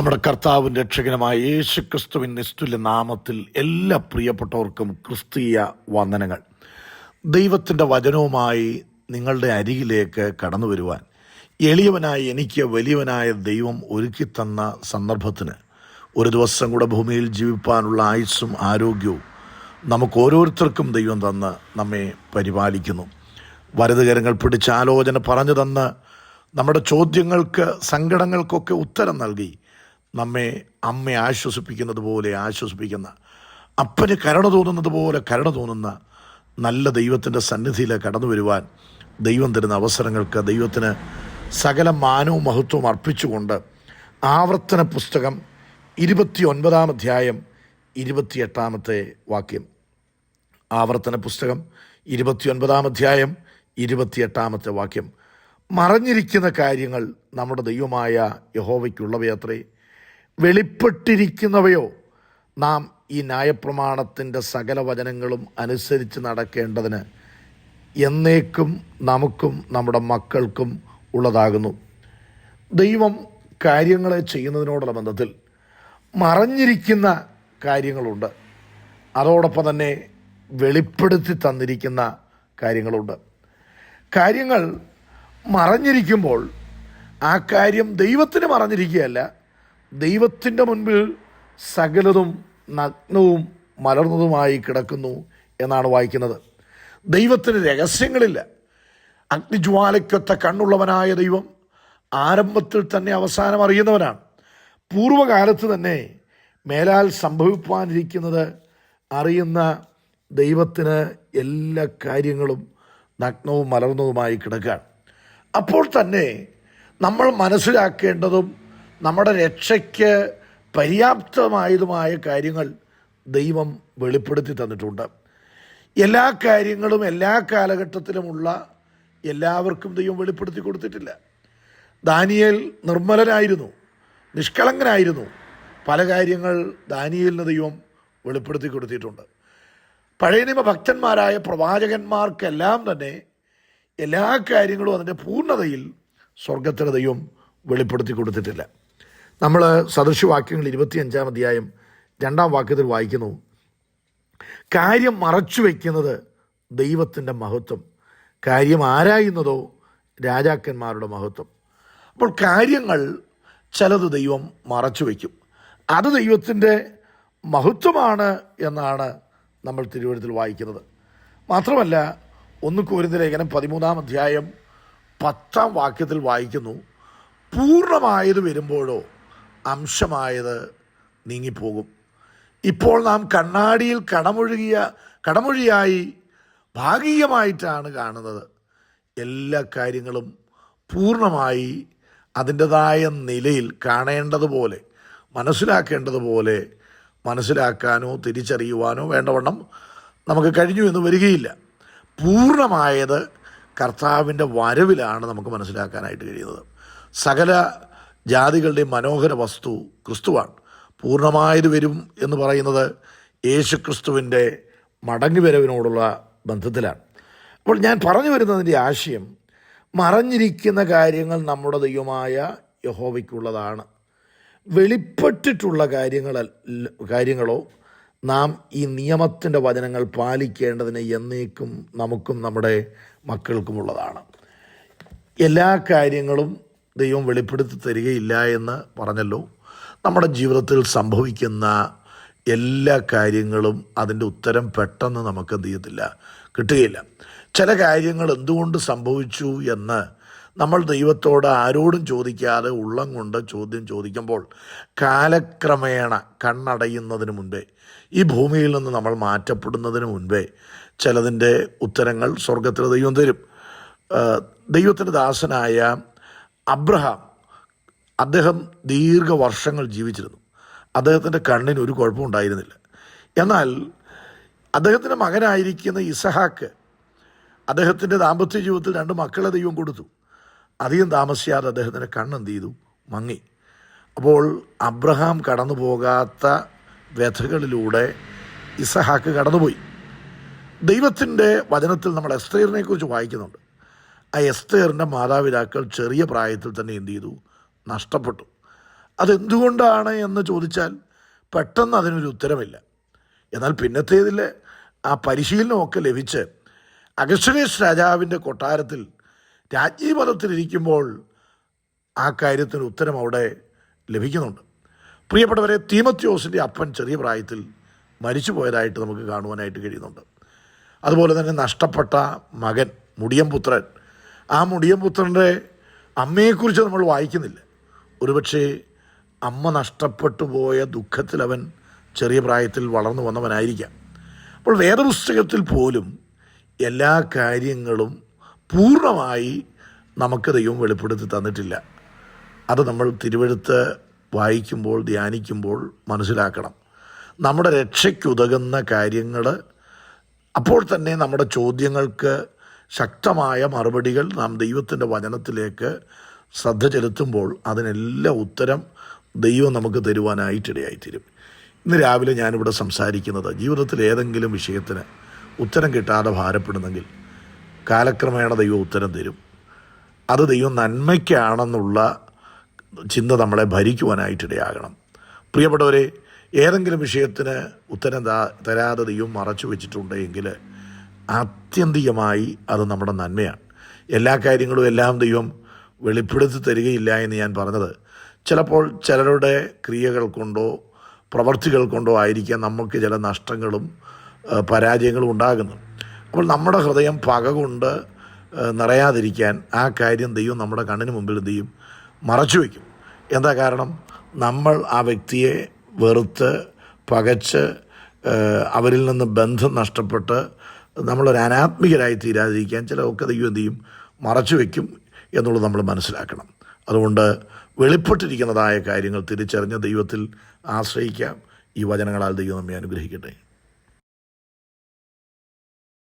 നമ്മുടെ കർത്താവിൻ്റെ രക്ഷകനുമായ യേശു ക്രിസ്തുവിൻ നിസ്തുല്യ നാമത്തിൽ എല്ലാ പ്രിയപ്പെട്ടവർക്കും ക്രിസ്തീയ വന്ദനങ്ങൾ. ദൈവത്തിൻ്റെ വചനവുമായി നിങ്ങളുടെ അരികിലേക്ക് കടന്നു വരുവാൻ എളിയവനായ എനിക്ക് വലിയവനായ ദൈവം ഒരുക്കി തന്ന സന്ദർഭത്തിന് ഒരു ദിവസം കൂടെ ഭൂമിയിൽ ജീവിപ്പാനുള്ള ആയുസ്സും ആരോഗ്യവും നമുക്ക് ഓരോരുത്തർക്കും ദൈവം തന്ന് നമ്മെ പരിപാലിക്കുന്നു. വലതുകരങ്ങൾ പിടിച്ച് ആലോചന പറഞ്ഞു തന്ന് നമ്മുടെ ചോദ്യങ്ങൾക്ക് സങ്കടങ്ങൾക്കൊക്കെ ഉത്തരം നൽകി നമ്മെ അമ്മയെ ആശ്വസിപ്പിക്കുന്നത് പോലെ ആശ്വസിപ്പിക്കുന്ന, അപ്പന് കരുണ തോന്നുന്നത് പോലെ കരുണ തോന്നുന്ന നല്ല ദൈവത്തിൻ്റെ സന്നിധിയിൽ കടന്നു വരുവാൻ ദൈവം തരുന്ന അവസരങ്ങൾക്ക് ദൈവത്തിന് സകല മാനവും മഹത്വവും അർപ്പിച്ചുകൊണ്ട് ആവർത്തന പുസ്തകം 29-ാം അധ്യായം 28-ാമത്തെ വാക്യം. ആവർത്തന പുസ്തകം 29-ാം അധ്യായം 28-ാമത്തെ വാക്യം. മറഞ്ഞിരിക്കുന്ന കാര്യങ്ങൾ നമ്മുടെ ദൈവമായ യഹോവയ്ക്കുള്ളവയത്രേ, വെളിപ്പെട്ടിരിക്കുന്നവയോ നാം ഈ ന്യായപ്രമാണത്തിൻ്റെ സകല വചനങ്ങളും അനുസരിച്ച് നടക്കേണ്ടതിന് എന്നേക്കും നമുക്കും നമ്മുടെ മക്കൾക്കും ഉള്ളതാകുന്നു. ദൈവം കാര്യങ്ങളെ ചെയ്യുന്നതിനോടുള്ള ബന്ധത്തിൽ മറഞ്ഞിരിക്കുന്ന കാര്യങ്ങളുണ്ട്, അതോടൊപ്പം തന്നെ വെളിപ്പെടുത്തി തന്നിരിക്കുന്ന കാര്യങ്ങളുണ്ട്. കാര്യങ്ങൾ മറഞ്ഞിരിക്കുമ്പോൾ ആ കാര്യം ദൈവത്തിന് മറഞ്ഞിരിക്കുകയല്ല, ദൈവത്തിൻ്റെ മുൻപിൽ സകലതും നഗ്നവും മലർന്നതുമായി കിടക്കുന്നു എന്നാണ് വായിക്കുന്നത്. ദൈവത്തിന് രഹസ്യങ്ങളില്ല. അഗ്നിജ്വാലയ്ക്കൊത്ത കണ്ണുള്ളവനായ ദൈവം ആരംഭത്തിൽ തന്നെ അവസാനം അറിയുന്നവനാണ്. പൂർവ്വകാലത്ത് തന്നെ മേലാൽ സംഭവിപ്പാനിരിക്കുന്നത് അറിയുന്ന ദൈവത്തിന് എല്ലാ കാര്യങ്ങളും നഗ്നവും മലർന്നതുമായി കിടക്കുകയാണ്. അപ്പോൾ തന്നെ നമ്മൾ മനസ്സിലാക്കേണ്ടതും നമ്മുടെ രക്ഷയ്ക്ക് പര്യാപ്തമായതുമായ കാര്യങ്ങൾ ദൈവം വെളിപ്പെടുത്തി തന്നിട്ടുണ്ട്. എല്ലാ കാര്യങ്ങളും എല്ലാ കാലഘട്ടത്തിലുമുള്ള എല്ലാവർക്കും ദൈവം വെളിപ്പെടുത്തി കൊടുത്തിട്ടില്ല. ദാനിയേൽ നിർമ്മലനായിരുന്നു, നിഷ്കളങ്കനായിരുന്നു. പല കാര്യങ്ങൾ ദാനിയേലിന് ദൈവം വെളിപ്പെടുത്തി കൊടുത്തിട്ടുണ്ട്. പഴയ നിയമ ഭക്തന്മാരായ പ്രവാചകന്മാർക്കെല്ലാം തന്നെ എല്ലാ കാര്യങ്ങളും അതിൻ്റെ പൂർണ്ണതയിൽ സ്വർഗത്തിലെ ദൈവം വെളിപ്പെടുത്തി കൊടുത്തിട്ടില്ല. നമ്മൾ സദൃശവാക്യങ്ങൾ 25-ാം അധ്യായം 2-ാം വാക്യത്തിൽ വായിക്കുന്നു, കാര്യം മറച്ചു വയ്ക്കുന്നത് ദൈവത്തിൻ്റെ മഹത്വം, കാര്യം ആരായുന്നതോ രാജാക്കന്മാരുടെ മഹത്വം. അപ്പോൾ കാര്യങ്ങൾ ചിലത് ദൈവം മറച്ചു വയ്ക്കും, അത് ദൈവത്തിൻ്റെ മഹത്വമാണ് എന്നാണ് നമ്മൾ തിരുവചനത്തിൽ വായിക്കുന്നത്. മാത്രമല്ല 1 കൊരിന്ത്യർ ലേഖനം 13-ാം അധ്യായം 10-ാം വാക്യത്തിൽ വായിക്കുന്നു, പൂർണ്ണമായത് വരുമ്പോഴോ അംശമായത് നീങ്ങിപ്പോകും. ഇപ്പോൾ നാം കണ്ണാടിയിൽ കടമൊഴിയായി ഭാഗികമായിട്ടാണ് കാണുന്നത്. എല്ലാ കാര്യങ്ങളും പൂർണ്ണമായി അതിൻ്റെതായ നിലയിൽ കാണേണ്ടതുപോലെ മനസ്സിലാക്കേണ്ടതുപോലെ മനസ്സിലാക്കാനോ തിരിച്ചറിയുവാനോ വേണ്ടവണ്ണം നമുക്ക് കഴിഞ്ഞു എന്ന് വരികയില്ല. പൂർണ്ണമായത് കർത്താവിൻ്റെ വരവിലാണ് നമുക്ക് മനസ്സിലാക്കാനായിട്ട് കഴിയുന്നത്. സകല ജാതികളുടെയും മനോഹര വസ്തു ക്രിസ്തുവാണ്. പൂർണ്ണമായത് വരും എന്ന് പറയുന്നത് യേശു ക്രിസ്തുവിൻ്റെ മടങ്ങി വരവിനോടുള്ള ബന്ധത്തിലാണ്. അപ്പോൾ ഞാൻ പറഞ്ഞു വരുന്നതിൻ്റെ ആശയം, മറഞ്ഞിരിക്കുന്ന കാര്യങ്ങൾ നമ്മുടെ ദൈവമായ യഹോവയ്ക്കുള്ളതാണ്. വെളിപ്പെട്ടിട്ടുള്ള കാര്യങ്ങളോ നാം ഈ നിയമത്തിൻ്റെ വചനങ്ങൾ പാലിക്കേണ്ടതിന് എന്നേക്കും നമുക്കും നമ്മുടെ മക്കൾക്കുമുള്ളതാണ്. എല്ലാ കാര്യങ്ങളും ദൈവം വെളിപ്പെടുത്തി തരികയില്ല എന്ന് പറഞ്ഞല്ലോ. നമ്മുടെ ജീവിതത്തിൽ സംഭവിക്കുന്ന എല്ലാ കാര്യങ്ങളും അതിൻ്റെ ഉത്തരം പെട്ടെന്ന് നമുക്ക് എന്ത് ചെയ്യത്തില്ല, കിട്ടുകയില്ല. ചില കാര്യങ്ങൾ എന്തുകൊണ്ട് സംഭവിച്ചു എന്ന് നമ്മൾ ദൈവത്തോട് ആരോടും ചോദിക്കാതെ ഉള്ളം കൊണ്ട് ചോദിക്കുമ്പോൾ കാലക്രമേണ കണ്ണടയുന്നതിന് മുൻപേ, ഈ ഭൂമിയിൽ നിന്ന് നമ്മൾ മാറ്റപ്പെടുന്നതിന് മുൻപേ ചിലതിൻ്റെ ഉത്തരങ്ങൾ സ്വർഗത്തിൽ ദൈവം തരും. ദൈവത്തിൻ്റെ ദാസനായ അബ്രഹാം, അദ്ദേഹം ദീർഘവർഷങ്ങൾ ജീവിച്ചിരുന്നു. അദ്ദേഹത്തിൻ്റെ കണ്ണിന് ഒരു കുഴപ്പമുണ്ടായിരുന്നില്ല. എന്നാൽ അദ്ദേഹത്തിൻ്റെ മകനായിരിക്കുന്ന ഇസഹാക്ക്, അദ്ദേഹത്തിൻ്റെ ദാമ്പത്യ ജീവിതത്തിൽ 2 മക്കളെ ദൈവം കൊടുത്തു. അധികം താമസിയാതെ അദ്ദേഹത്തിൻ്റെ കണ്ണെന്ത് ചെയ്തു, മങ്ങി. അപ്പോൾ അബ്രഹാം കടന്നു പോകാത്ത വ്യഥകളിലൂടെ ഇസഹാക്ക് കടന്നുപോയി. ദൈവത്തിൻ്റെ വചനത്തിൽ നമ്മൾ എസ്തേറിനെ കുറിച്ച് വായിക്കുന്നുണ്ട്. ആ എസ്തേറിൻ്റെ മാതാപിതാക്കൾ ചെറിയ പ്രായത്തിൽ തന്നെ എന്ത് ചെയ്തു, നഷ്ടപ്പെട്ടു. അതെന്തുകൊണ്ടാണ് എന്ന് ചോദിച്ചാൽ പെട്ടെന്ന് അതിനൊരു ഉത്തരമില്ല. എന്നാൽ പിന്നത്തേതിൽ ആ പരിശീലനമൊക്കെ ലഭിച്ച് അഗസ്വേനോസ് രാജാവിൻ്റെ കൊട്ടാരത്തിൽ രാജ്ഞീപദത്തിലിരിക്കുമ്പോൾ ആ കാര്യത്തിന് ഉത്തരം അവിടെ ലഭിക്കുന്നുണ്ട്. പ്രിയപ്പെട്ടവരെ, തീമോത്തിയോസിൻ്റെ അപ്പൻ ചെറിയ പ്രായത്തിൽ മരിച്ചു പോയതായിട്ട് നമുക്ക് കാണുവാനായിട്ട് കഴിയുന്നുണ്ട്. അതുപോലെ തന്നെ നഷ്ടപ്പെട്ട മകൻ മുടിയംപുത്രൻ, ആ മുടിയംപുത്രൻ്റെ അമ്മയെക്കുറിച്ച് നമ്മൾ വായിക്കുന്നില്ല. ഒരുപക്ഷെ അമ്മ നഷ്ടപ്പെട്ടു പോയ ദുഃഖത്തിൽ അവൻ ചെറിയ പ്രായത്തിൽ വളർന്നു വന്നവനായിരിക്കാം. അപ്പോൾ വേദപുസ്തകത്തിൽ പോലും എല്ലാ കാര്യങ്ങളും പൂർണ്ണമായി നമുക്ക് ദൈവം വെളിപ്പെടുത്തി തന്നിട്ടില്ല. അത് നമ്മൾ തിരുവെഴുത്ത് വായിക്കുമ്പോൾ ധ്യാനിക്കുമ്പോൾ മനസ്സിലാക്കണം. നമ്മുടെ രക്ഷയ്ക്കുതകുന്ന കാര്യങ്ങൾ, അപ്പോൾ തന്നെ നമ്മുടെ ചോദ്യങ്ങൾക്ക് ശക്തമായ മറുപടികൾ നാം ദൈവത്തിൻ്റെ വചനത്തിലേക്ക് ശ്രദ്ധ ചെലുത്തുമ്പോൾ അതിനെല്ലാം ഉത്തരം ദൈവം നമുക്ക് തരുവാനായിട്ടിടയായിത്തീരും. ഇന്ന് രാവിലെ ഞാനിവിടെ സംസാരിക്കുന്നത് ജീവിതത്തിൽ ഏതെങ്കിലും വിഷയത്തിന് ഉത്തരം കിട്ടാതെ ഭാരപ്പെടുന്നെങ്കിൽ കാലക്രമേണ ദൈവം ഉത്തരം തരും. അത് ദൈവം നന്മയ്ക്കാണെന്നുള്ള ചിന്ത നമ്മളെ ഭരിക്കുവാനായിട്ടിടയാകണം. പ്രിയപ്പെട്ടവരെ, ഏതെങ്കിലും വിഷയത്തിന് ഉത്തരം തരാതെ ദൈവം മറച്ചു വെച്ചിട്ടുണ്ടെങ്കിൽ ആത്യന്തികമായി അത് നമ്മുടെ നന്മയാണ്. എല്ലാ കാര്യങ്ങളും എല്ലാം ദൈവം വെളിപ്പെടുത്തി തരികയില്ല എന്ന് ഞാൻ പറഞ്ഞത് ചിലപ്പോൾ ചിലരുടെ ക്രിയകൾ കൊണ്ടോ പ്രവർത്തികൾ കൊണ്ടോ ആയിരിക്കാം നമുക്ക് ചില നഷ്ടങ്ങളും പരാജയങ്ങളും ഉണ്ടാകുന്നത്. അപ്പോൾ നമ്മുടെ ഹൃദയം പക കൊണ്ട് നിറയാതിരിക്കാൻ ആ കാര്യം ദൈവം നമ്മുടെ കണ്ണിന് മുമ്പിൽ എന്ത് ചെയ്യും? മറച്ചു വയ്ക്കും. എന്താ കാരണം? നമ്മൾ ആ വ്യക്തിയെ വെറുത്ത് പകച്ച് അവരിൽ നിന്ന് ബന്ധം നഷ്ടപ്പെട്ട് നമ്മളൊരു അനാത്മികരായി തീരാതിരിക്കാൻ ചിലതൊക്കെ ദൈവം എന്ത് ചെയ്യും? മറച്ചു വയ്ക്കും എന്നുള്ളത് നമ്മൾ മനസ്സിലാക്കണം. അതുകൊണ്ട് വെളിപ്പെട്ടിരിക്കുന്നതായ കാര്യങ്ങൾ തിരിച്ചറിഞ്ഞ് ദൈവത്തിൽ ആശ്രയിക്കാം. ഈ വചനങ്ങളാൽ ദൈവം നമ്മെ അനുഗ്രഹിക്കട്ടെ.